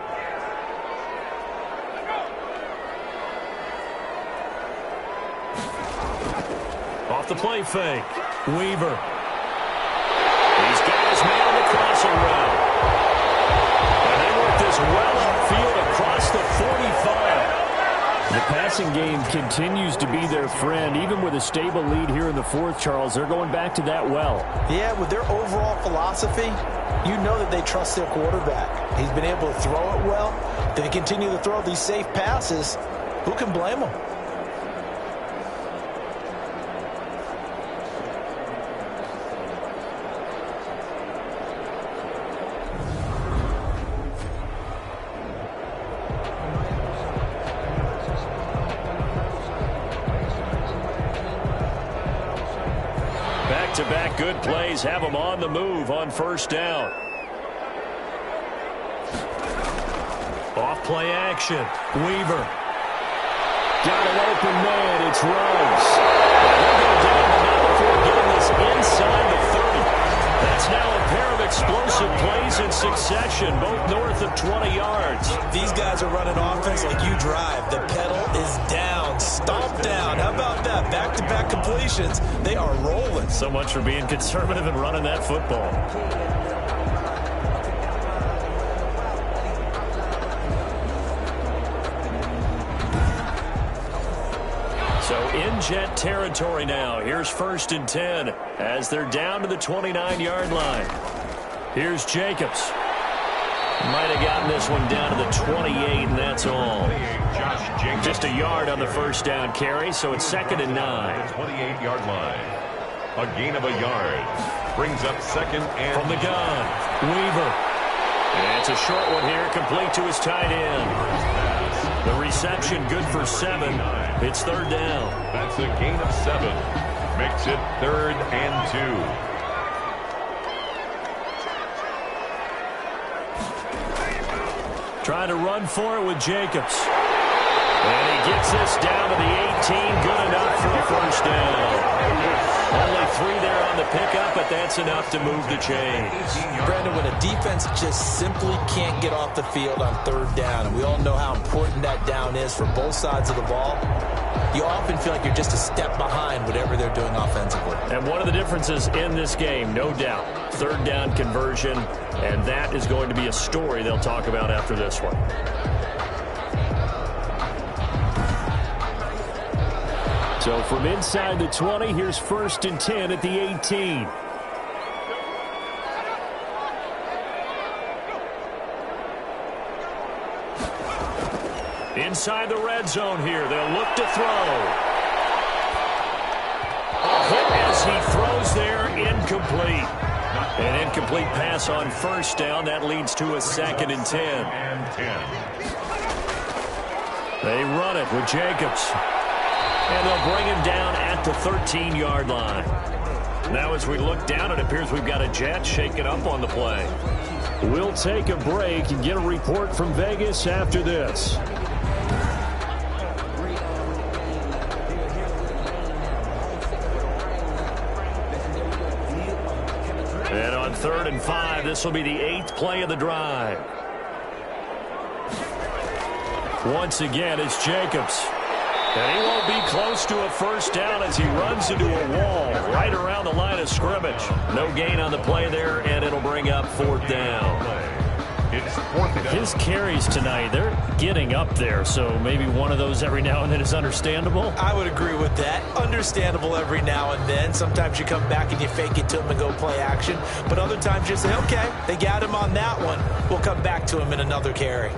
Off the play fake. Weaver. He's got his man on the crossing route. And they work this well upfield across the 45. The passing game continues to be their friend. Even with a stable lead here in the 4th, Charles, they're going back to that well. Yeah, with their overall philosophy, you know that they trust their quarterback. He's been able to throw it well. They continue to throw these safe passes. Who can blame them? Back-to-back good plays have them on the move on 1st down. Off play action. Weaver. Got an open man. It's Ruggs. They'll go down the middle before getting this inside the 30. That's now a pair of explosive plays in succession, both north of 20 yards. These guys are running offense like you drive. The pedal is down, stomped down. How about that? Back-to-back completions. They are rolling. So much for being conservative and running that football. So in Jet territory now. Here's 1st and 10 as they're down to the 29-yard line. Here's Jacobs. Might have gotten this one down to the 28, and that's all. Just a yard on the 1st down carry, so it's 2nd and 9. 28-yard line. A gain of a yard. Brings up 2nd and... From the gun, Weaver. And it's a short one here, complete to his tight end. The reception good for 7. It's 3rd down. That's a gain of 7. Makes it 3rd and 2. Trying to run for it with Jacobs. And he gets this down to the 18. Good enough for a 1st down. Only 3 there on the pickup, but that's enough to move the chains. Brandon, when a defense just simply can't get off the field on 3rd down, and we all know how important that down is for both sides of the ball, you often feel like you're just a step behind whatever they're doing offensively. And one of the differences in this game, no doubt, 3rd down conversion, and that is going to be a story they'll talk about after this one. So from inside the 20, here's 1st and 10 at the 18. Inside the red zone here, they'll look to throw. A hit as he throws there, incomplete. An incomplete pass on 1st down. That leads to a 2nd and 10. They run it with Jacobs. And they'll bring him down at the 13-yard line. Now as we look down, it appears we've got a Jet shaking up on the play. We'll take a break and get a report from Vegas after this. And on 3rd and 5, this will be the 8th play of the drive. Once again, it's Jacobs. And he won't be close to a 1st down as he runs into a wall right around the line of scrimmage. No gain on the play there, and it'll bring up 4th down. It's 4th down. His carries tonight, they're getting up there, so maybe one of those every now and then is understandable. I would agree with that. Understandable every now and then. Sometimes you come back and you fake it to him and go play action. But other times you say, okay, they got him on that one. We'll come back to him in another carry.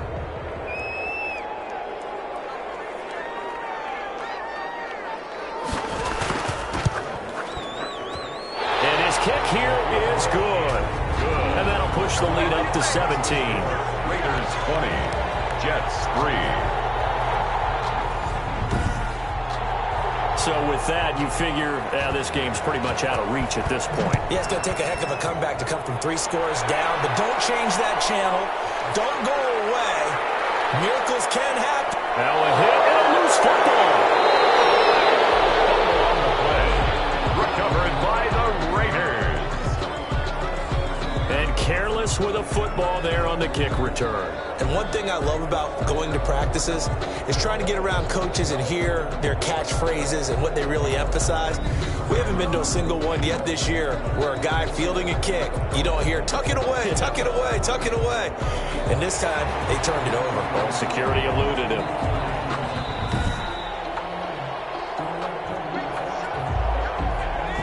And his kick here is good. And that'll push the lead up to 17. Raiders 20, Jets 3. So with that, you figure this game's pretty much out of reach at this point. Yeah, it's going to take a heck of a comeback to come from 3 scores down. But don't change that channel. Don't go away. Miracles can happen. Now a hit and a loose football. On the play. Recovered by the Raiders. And careless with a football there on the kick return. And one thing I love about going to practices is trying to get around coaches and hear their catchphrases and what they really emphasize. We haven't been to a single one yet this year where a guy fielding a kick, you don't hear, tuck it away, tuck it away, tuck it away. And this time, they turned it over. Well, security eluded him.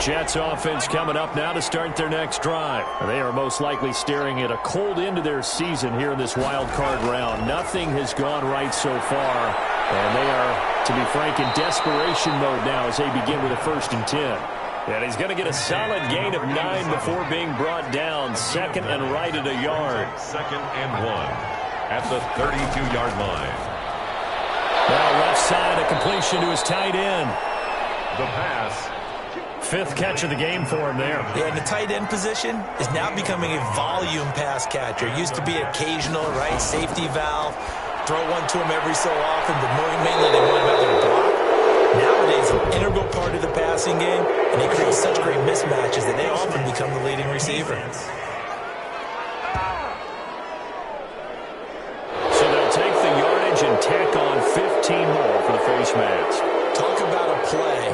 Jets offense coming up now to start their next drive. They are most likely staring at a cold end to their season here in this wild card round. Nothing has gone right so far, and they are, to be frank, in desperation mode now as they begin with a 1st and 10. And he's going to get a solid gain of 9 before being brought down. 2nd and right at a yard. 2nd and 1 at the 32-yard line. Now left side, a completion to his tight end. The pass. 5th catch of the game for him there. Yeah, and the tight end position is now becoming a volume pass catcher. It used to be occasional, right? Safety valve. Throw one to him every so often, but more mainly they want him out there to block. Nowadays, an integral part of the passing game, and they create such great mismatches that they often become the leading receiver. So they'll take the yardage and tack on 15 more for the face mask. Talk about a play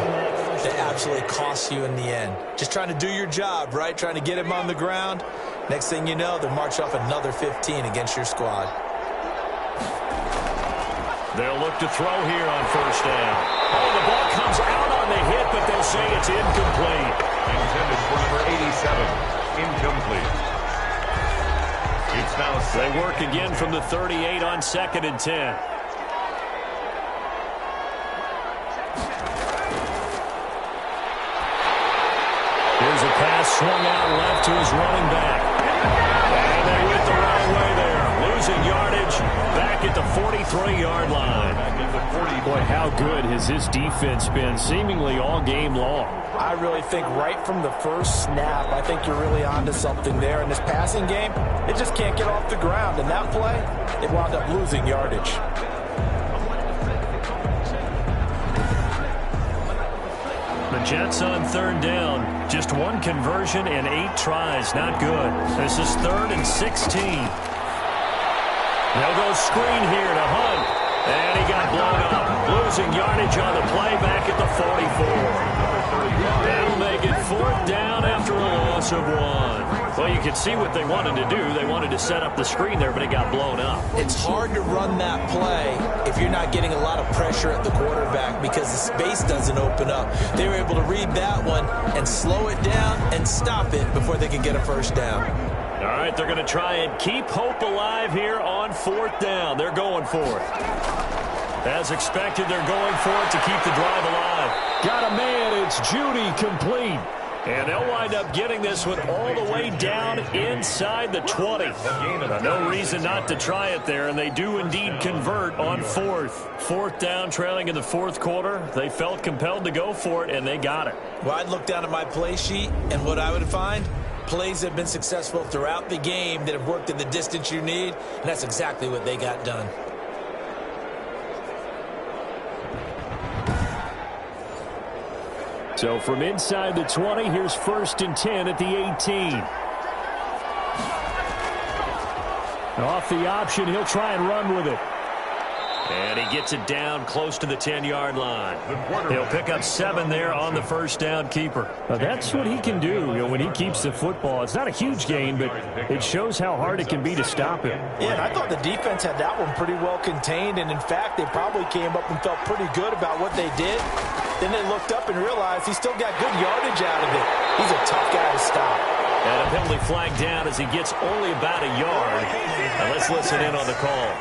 that absolutely costs you in the end. Just trying to do your job, right? Trying to get him on the ground. Next thing you know, they'll march off another 15 against your squad. They'll look to throw here on 1st down. Oh, the ball comes out on the hit, but they'll say it's incomplete. Intended for number 87. Incomplete. It's now They work again from the 38 on 2nd and 10. Here's a pass swung out left to his running back. And they went the wrong way there. Losing yardage back at the 43-yard line. Boy, how good has his defense been seemingly all game long? I really think right from the first snap, I think you're really onto something there. In this passing game, it just can't get off the ground. And that play, it wound up losing yardage. The Jets on 3rd down. Just 1 conversion and 8 tries. Not good. This is 3rd and 16. They'll go screen here to Hunt. And he got blown up. Losing yardage on the play back at the 44. That'll make it 4th down after a loss of 1. Well, you can see what they wanted to do. They wanted to set up the screen there, but it got blown up. It's hard to run that play if you're not getting a lot of pressure at the quarterback because the space doesn't open up. They were able to read that one and slow it down and stop it before they could get a 1st down. All right, they're going to try and keep hope alive here on 4th down. They're going for it. As expected, they're going for it to keep the drive alive. Got a man. It's Judy complete. And they'll wind up getting this one all the way down inside the 20. No reason not to try it there, and they do indeed convert on 4th. 4th down, trailing in the 4th quarter. They felt compelled to go for it, and they got it. Well, I'd look down at my play sheet, and what I would find, plays that have been successful throughout the game that have worked in the distance you need, and that's exactly what they got done. So from inside the 20, here's 1st and 10 at the 18. Off the option, he'll try and run with it. And he gets it down close to the 10-yard line. He'll pick up 7 there on the first down keeper. That's what he can do, when he keeps the football. It's not a huge gain, but it shows how hard it can be to stop him. Yeah, and I thought the defense had that one pretty well contained, and in fact, they probably came up and felt pretty good about what they did. Then they looked up and realized he still got good yardage out of it. He's a tough guy to stop. And a penalty flag down as he gets only about a yard. Now let's listen in on the call.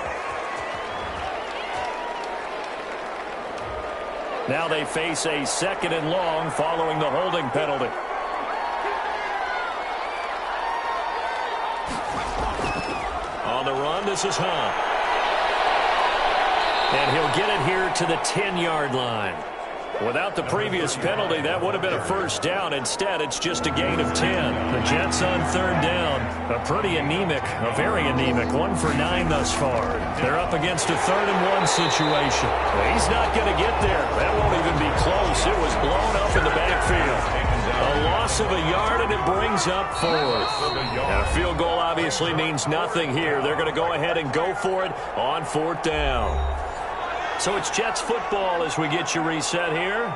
Now they face a 2nd and long following the holding penalty. On the run, this is Hunt. And he'll get it here to the 10-yard line. Without the previous penalty, that would have been a first down. Instead, it's just a gain of 10. The Jets on 3rd down. A pretty anemic, a very anemic, 1 for 9 thus far. They're up against a 3rd and 1 situation. Well, he's not going to get there. That won't even be close. It was blown up in the backfield. A loss of a yard, and it brings up 4th. Now, a field goal obviously means nothing here. They're going to go ahead and go for it on 4th down. So it's Jets football as we get you reset here.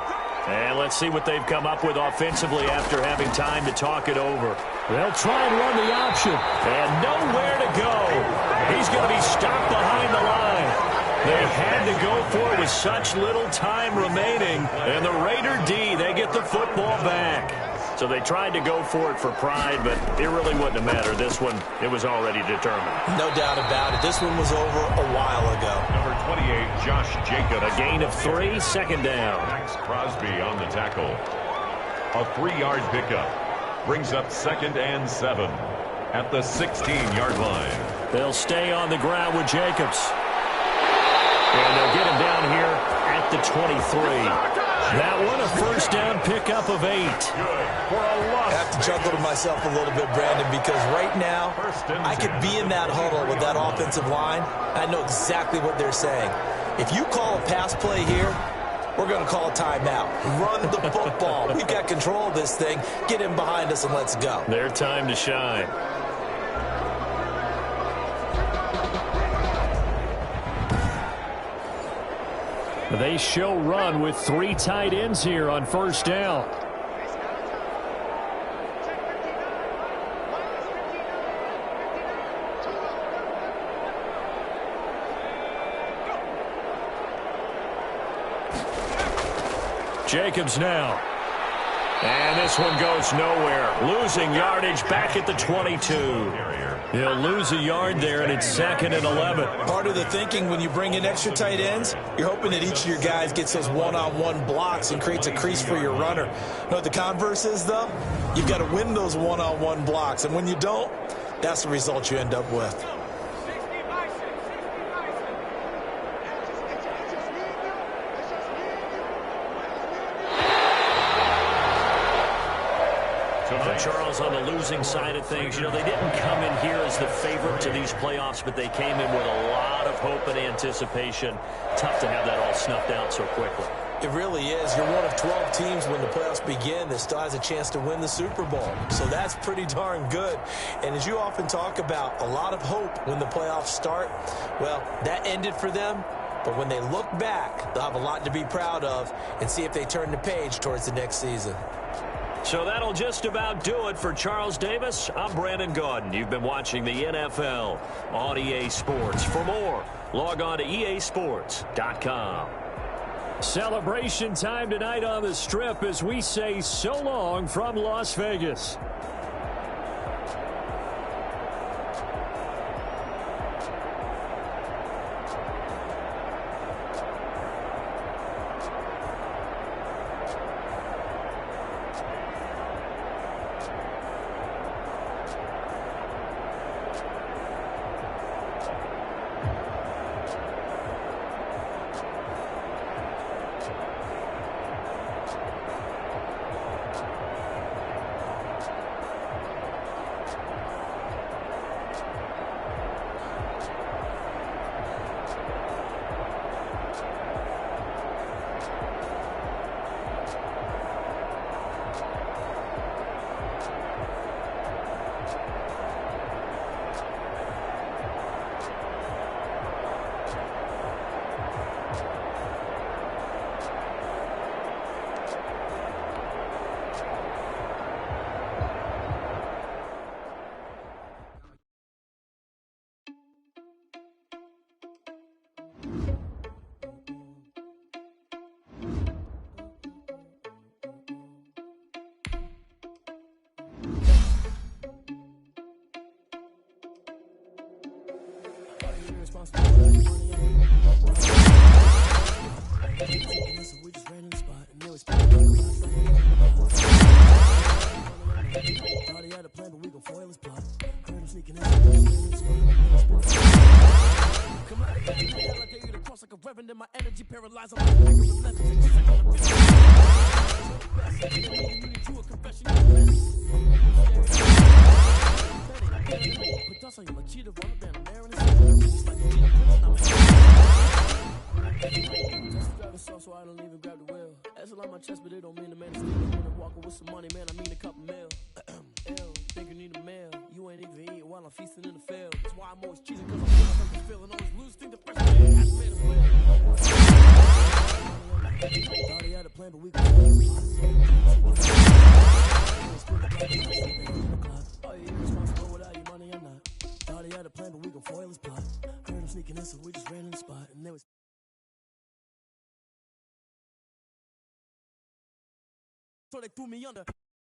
And let's see what they've come up with offensively after having time to talk it over. They'll try and run the option. And nowhere to go. He's going to be stopped behind the line. They had to go for it with such little time remaining. And the Raider D, they get the football back. So they tried to go for it for pride, but it really wouldn't have mattered. This one, it was already determined. No doubt about it. This one was over a while ago. Number 28, Josh Jacobs. A gain of 3, 2nd down. Max Crosby on the tackle. A 3-yard pickup. Brings up 2nd and 7 at the 16-yard line. They'll stay on the ground with Jacobs. And they'll get him down here at the 23. That one, a first down pickup of 8. I have to chuckle to myself a little bit, Brandon, because right now I could be in that huddle with that offensive line. I know exactly what they're saying. If you call a pass play here, we're going to call a timeout. Run the football. We've got control of this thing. Get in behind us and let's go. Their time to shine. They show run with 3 tight ends here on first down. Jacobs now. And this one goes nowhere. Losing yardage back at the 22. He'll lose a yard there, and it's 2nd and 11. Part of the thinking when you bring in extra tight ends, you're hoping that each of your guys gets those one-on-one blocks and creates a crease for your runner. You know what the converse is, though? You've got to win those one-on-one blocks, and when you don't, that's the result you end up with. Charles, on the losing side of things, they didn't come in here as the favorite to these playoffs, but they came in with a lot of hope and anticipation. Tough to have that all snuffed out so quickly. It really is. You're one of 12 teams when the playoffs begin that still has a chance to win the Super Bowl. So that's pretty darn good. And as you often talk about, a lot of hope when the playoffs start. Well, that ended for them. But when they look back, they'll have a lot to be proud of and see if they turn the page towards the next season. So that'll just about do it for Charles Davis. I'm Brandon Gaudin. You've been watching the NFL on EA Sports. For more, log on to easports.com. Celebration time tonight on the Strip as we say so long from Las Vegas. My energy paralyzed. I'm like so I don't even grab the wheel. That's a lot on my chest, but it don't mean the man is still walking with some money, man. I mean a couple mil. Think you need a meal. You ain't even eating while I'm feasting in the field. That's why I'm always cheating, cause I'm feeling always lose. Think the first man has made us win. Thought he had a plan, but we could oh, you responsible without your money or not. Thought he had a plan, but we gon' foil his plot. Heard him sneaking in, so we just ran in the spot. And there was so they threw me under.